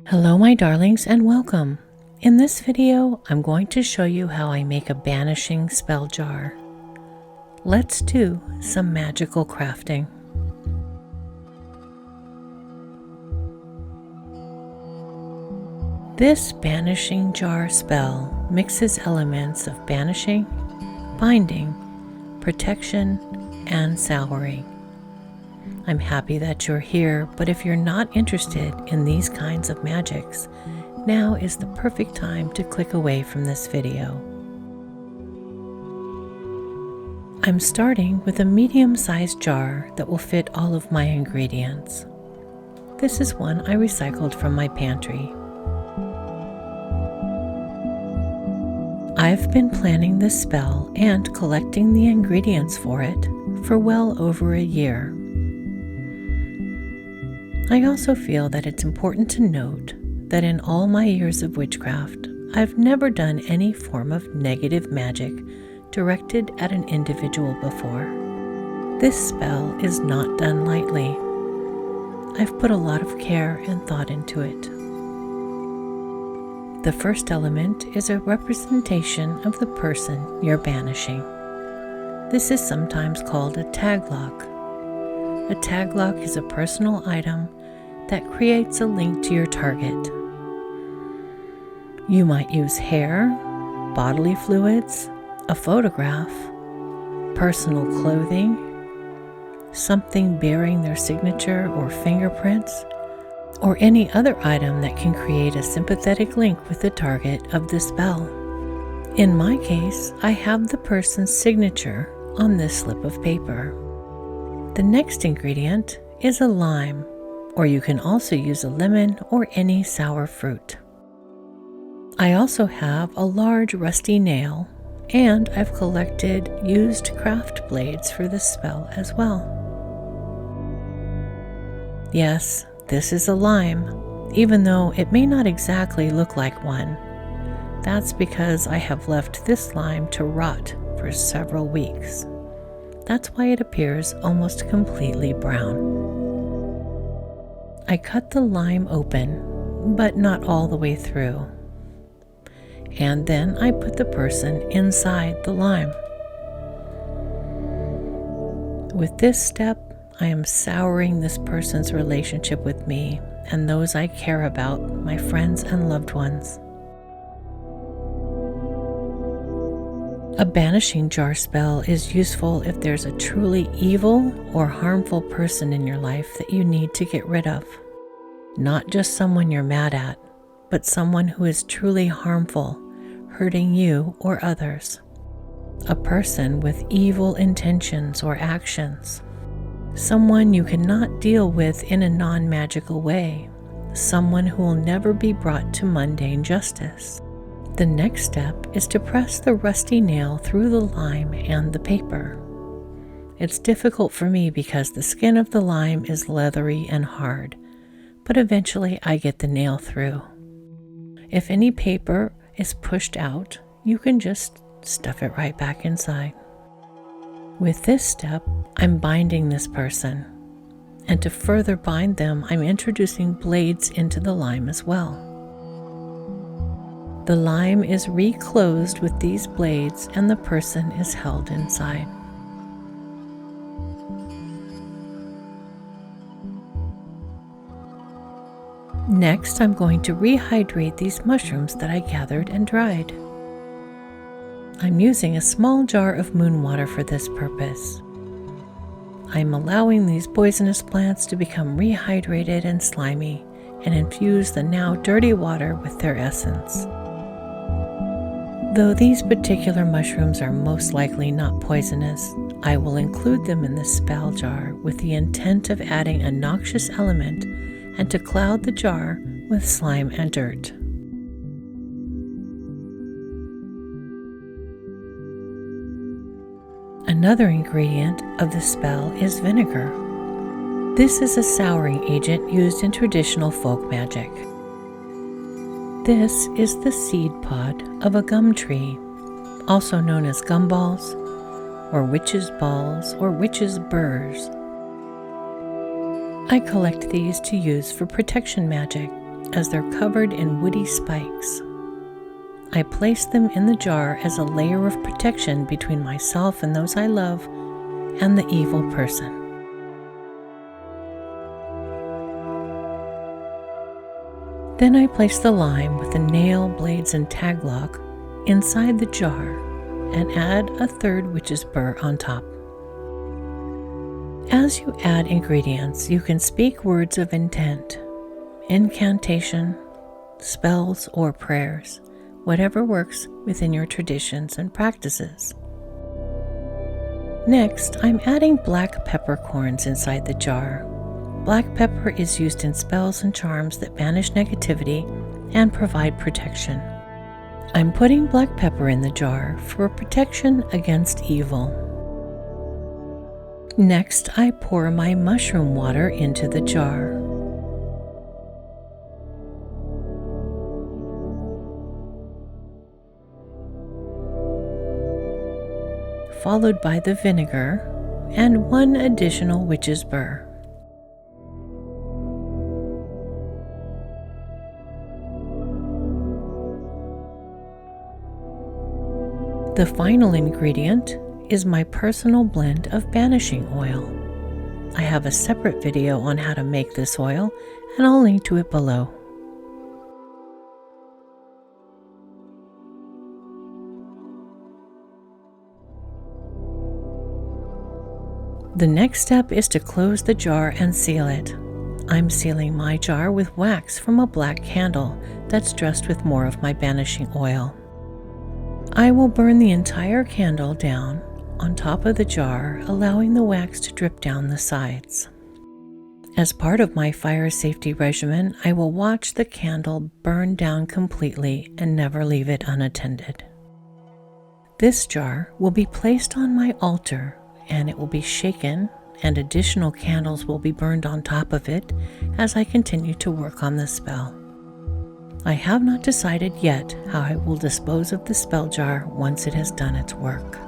Hello my darlings and welcome. In this video, I'm going to show you how I make a banishing spell jar. Let's do some magical crafting. This banishing jar spell mixes elements of banishing, binding, protection, and souring. I'm happy that you're here, but if you're not interested in these kinds of magics, now is the perfect time to click away from this video. I'm starting with a medium-sized jar that will fit all of my ingredients. This is one I recycled from my pantry. I've been planning this spell and collecting the ingredients for it for well over a year. I also feel that it's important to note that in all my years of witchcraft, I've never done any form of negative magic directed at an individual before. This spell is not done lightly. I've put a lot of care and thought into it. The first element is a representation of the person you're banishing. This is sometimes called a tag lock. A tag lock is a personal item that creates a link to your target. You might use hair, bodily fluids, a photograph, personal clothing, something bearing their signature or fingerprints, or any other item that can create a sympathetic link with the target of the spell. In my case, I have the person's signature on this slip of paper. The next ingredient is a lime, or you can also use a lemon or any sour fruit. I also have a large rusty nail, and I've collected used craft blades for this spell as well. Yes, this is a lime, even though it may not exactly look like one. That's because I have left this lime to rot for several weeks. That's why it appears almost completely brown. I cut the lime open, but not all the way through. And then I put the person inside the lime. With this step, I am souring this person's relationship with me and those I care about, my friends and loved ones. A banishing jar spell is useful if there's a truly evil or harmful person in your life that you need to get rid of. Not just someone you're mad at, but someone who is truly harmful, hurting you or others. A person with evil intentions or actions. Someone you cannot deal with in a non-magical way. Someone who will never be brought to mundane justice. The next step is to press the rusty nail through the lime and the paper. It's difficult for me because the skin of the lime is leathery and hard, but eventually I get the nail through. If any paper is pushed out, you can just stuff it right back inside. With this step, I'm binding this person, and to further bind them, I'm introducing blades into the lime as well. The lime is reclosed with these blades and the person is held inside. Next, I'm going to rehydrate these mushrooms that I gathered and dried. I'm using a small jar of moon water for this purpose. I'm allowing these poisonous plants to become rehydrated and slimy and infuse the now dirty water with their essence. Though these particular mushrooms are most likely not poisonous, I will include them in the spell jar with the intent of adding a noxious element and to cloud the jar with slime and dirt. Another ingredient of the spell is vinegar. This is a souring agent used in traditional folk magic. This is the seed pod of a gum tree, also known as gumballs, or witches' balls, or witches' burrs. I collect these to use for protection magic, as they're covered in woody spikes. I place them in the jar as a layer of protection between myself and those I love and the evil person. Then I place the lime with the nail, blades, and tag lock inside the jar and add a third witch's burr on top. As you add ingredients, you can speak words of intent, incantation, spells, or prayers, whatever works within your traditions and practices. Next, I'm adding black peppercorns inside the jar. Black pepper is used in spells and charms that banish negativity and provide protection. I'm putting black pepper in the jar for protection against evil. Next, I pour my mushroom water into the jar. Followed by the vinegar and one additional witch's burr. The final ingredient is my personal blend of banishing oil. I have a separate video on how to make this oil, and I'll link to it below. The next step is to close the jar and seal it. I'm sealing my jar with wax from a black candle that's dressed with more of my banishing oil. I will burn the entire candle down on top of the jar, allowing the wax to drip down the sides. As part of my fire safety regimen, I will watch the candle burn down completely and never leave it unattended. This jar will be placed on my altar, and it will be shaken, and additional candles will be burned on top of it as I continue to work on the spell. I have not decided yet how I will dispose of the spell jar once it has done its work.